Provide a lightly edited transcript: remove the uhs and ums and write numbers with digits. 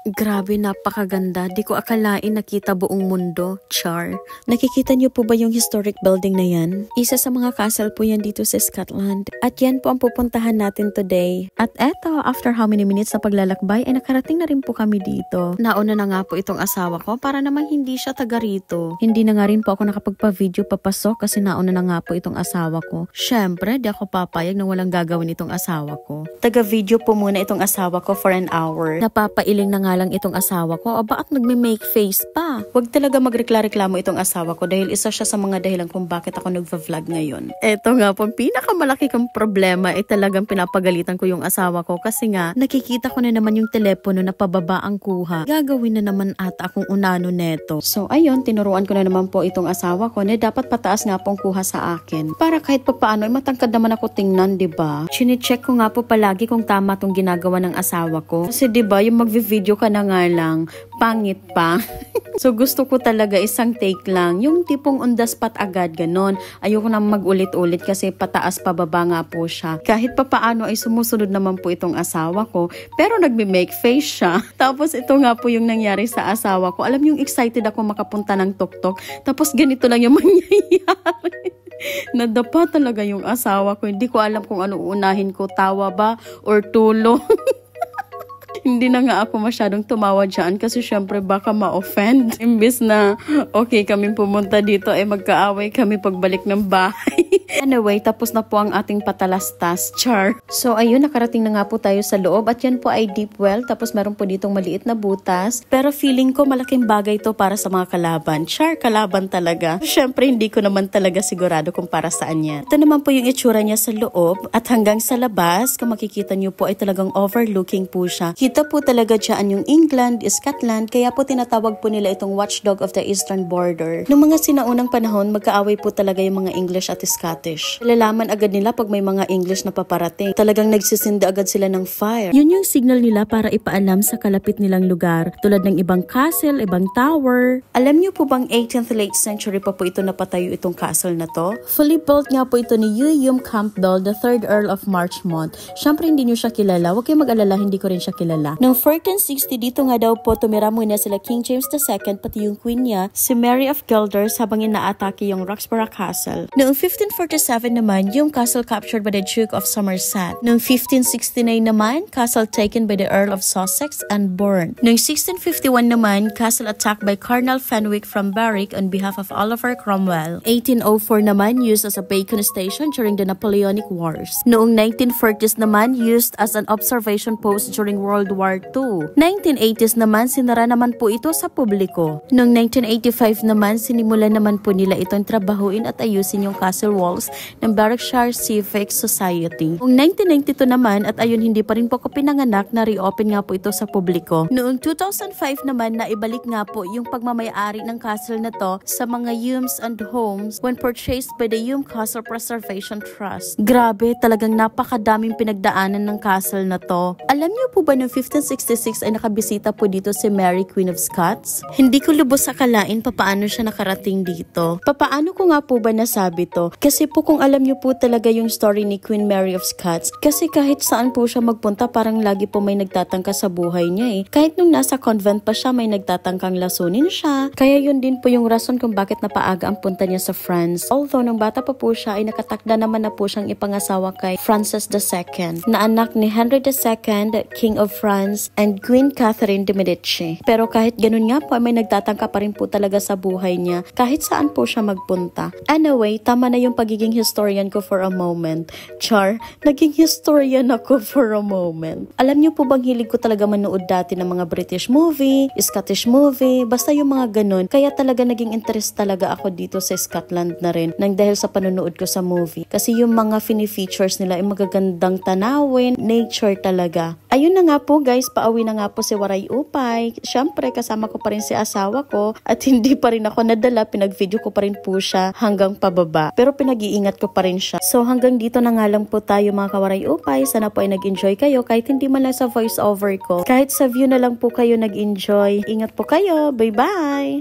Grabe, napakaganda. Di ko akalain nakita buong mundo. Char. Nakikita niyo po ba yung historic building na yan? Isa sa mga castle po yan dito sa Scotland. At yan po ang pupuntahan natin today. At eto, after how many minutes na paglalakbay, ay nakarating na rin po kami dito. Nauna na nga po itong asawa ko para namang hindi siya taga rito. Hindi na nga rin po ako nakapagpa-video papasok kasi nauna na nga po itong asawa ko. Syempre, di ako papayag na walang gagawin itong asawa ko. Taga-video po muna itong asawa ko for an hour. Napapailing na nga lang itong asawa ko, aba at nagme-make face pa. Huwag talaga magreklamo itong asawa ko dahil isa siya sa mga dahilan kung bakit ako nagva-vlog ngayon. Eto nga po, pinakamalaki kong problema ay talagang pinapagalitan ko yung asawa ko kasi nga nakikita ko na naman yung telepono na pababa ang kuha. Gagawin na naman ata akong unano neto. So ayun, tinuruan ko na naman po itong asawa ko na dapat pataas nga pong kuha sa akin. Para kahit papaano ay matangkad naman ako tingnan, diba? Chine-check ko nga po palagi kung tama tong ginagawa ng asawa ko. Kasi diba, yung magvi-video ka na nga lang, pangit pa. So gusto ko talaga isang take lang. Yung tipong on the spot agad, ganon. Ayoko na mag-ulit-ulit kasi pataas pababa nga po siya. Kahit papaano ay sumusunod naman po itong asawa ko. Pero nagme-make face siya. Tapos ito nga po yung nangyari sa asawa ko. Alam yung excited ako makapunta ng tuktok. Tapos ganito lang yung mangyayari. Nadapa talaga yung asawa ko. Hindi ko alam kung ano unahin ko. Tawa ba or tulong? Hindi na nga ako masyadong tumawa dyan kasi syempre baka ma-offend. Imbis na okay kami pumunta dito ay magkaaway kami pagbalik ng bahay. Anyway, tapos na po ang ating patalastas. Char. So ayun, nakarating na nga po tayo sa loob at yan po ay deep well. Tapos meron po ditong maliit na butas. Pero feeling ko malaking bagay to para sa mga kalaban. Char, kalaban talaga. Syempre hindi ko naman talaga sigurado kung para saan yan. Ito naman po yung itsura niya sa loob at hanggang sa labas, kung makikita niyo po ay talagang overlooking po siya. Kita po talaga dyan yung England, Scotland, kaya po tinatawag po nila itong watchdog of the eastern border. Noong mga sinaunang panahon, magkaaway po talaga yung mga English at Scottish. Lalaman agad nila pag may mga English na paparating. Talagang nagsisinda agad sila ng fire. Yun yung signal nila para ipaalam sa kalapit nilang lugar, tulad ng ibang castle, ibang tower. Alam niyo po bang 18th late century pa po ito napatayo itong castle na to? Fully built nga po ito ni William Campbell, the 3rd Earl of Marchmont. Siyempre hindi niyo siya kilala. Huwag kayong mag-alala, hindi ko rin siya kilala. Noong 1460 dito nga daw po tumira muna sila King James II pati yung queen niya, si Mary of Guelders habang inaatake yung Roxburgh Castle. Noong 1547 naman, yung castle captured by the Duke of Somerset. Noong 1569 naman, castle taken by the Earl of Sussex and burned. Noong 1651 naman, castle attacked by Colonel Fenwick from Berwick on behalf of Oliver Cromwell. 1804 naman, used as a Bacon station during the Napoleonic Wars. Noong 1940s naman, used as an observation post during World War II. 1980s naman, sinara naman po ito sa publiko. Noong 1985 naman, sinimulan naman po nila itong trabahuin at ayusin yung castle walls ng Berwickshire Civic Society. Noong 1992 naman, at ayun hindi pa rin po ako pinanganak, na reopen nga po ito sa publiko. Noong 2005 naman, naibalik nga po yung pagmamayari ng castle na to sa mga Humes and Homes when purchased by the Hume Castle Preservation Trust. Grabe, talagang napakadaming pinagdaanan ng castle na to. Alam niyo po ba noong 1566 ay nakabisita po dito si Mary, Queen of Scots? Hindi ko lubos akalain papaano siya nakarating dito. Papaano ko nga po ba nasabi to? Kasi po kung alam niyo po talaga yung story ni Queen Mary of Scots, kasi kahit saan po siya magpunta parang lagi po may nagtatangka sa buhay niya eh. Kahit nung nasa convent pa siya may nagtatangkang lasunin siya. Kaya yun din po yung rason kung bakit napaaga ang punta niya sa France. Although nung bata pa po siya ay nakatakda naman na po siyang ipangasawa kay Francis II, na anak ni Henry II, King of France, and Queen Catherine de Medici. Pero kahit ganun nga po, may nagtatangka pa rin po talaga sa buhay niya kahit saan po siya magpunta. Anyway, tama na yung pagiging historian ko for a moment. Char, naging historian ako for a moment. Alam niyo po bang hilig ko talaga manood dati ng mga British movie, Scottish movie, basta yung mga ganun. Kaya talaga naging interest talaga ako dito sa Scotland na rin nang dahil sa panonood ko sa movie. Kasi yung mga features nila ay magagandang tanawin, nature talaga. Ayun na nga po guys, pauwi na nga po si Waray Upay. Siyempre, kasama ko pa rin si asawa ko at hindi pa rin ako nadala. Pinag-video ko pa rin po siya hanggang pababa. Pero pinag-iingat ko pa rin siya. So hanggang dito na nga lang po tayo mga kawaray Upay. Sana po ay nag-enjoy kayo kahit hindi man lang sa voice over ko. Kahit sa view na lang po kayo nag-enjoy. Ingat po kayo. Bye-bye!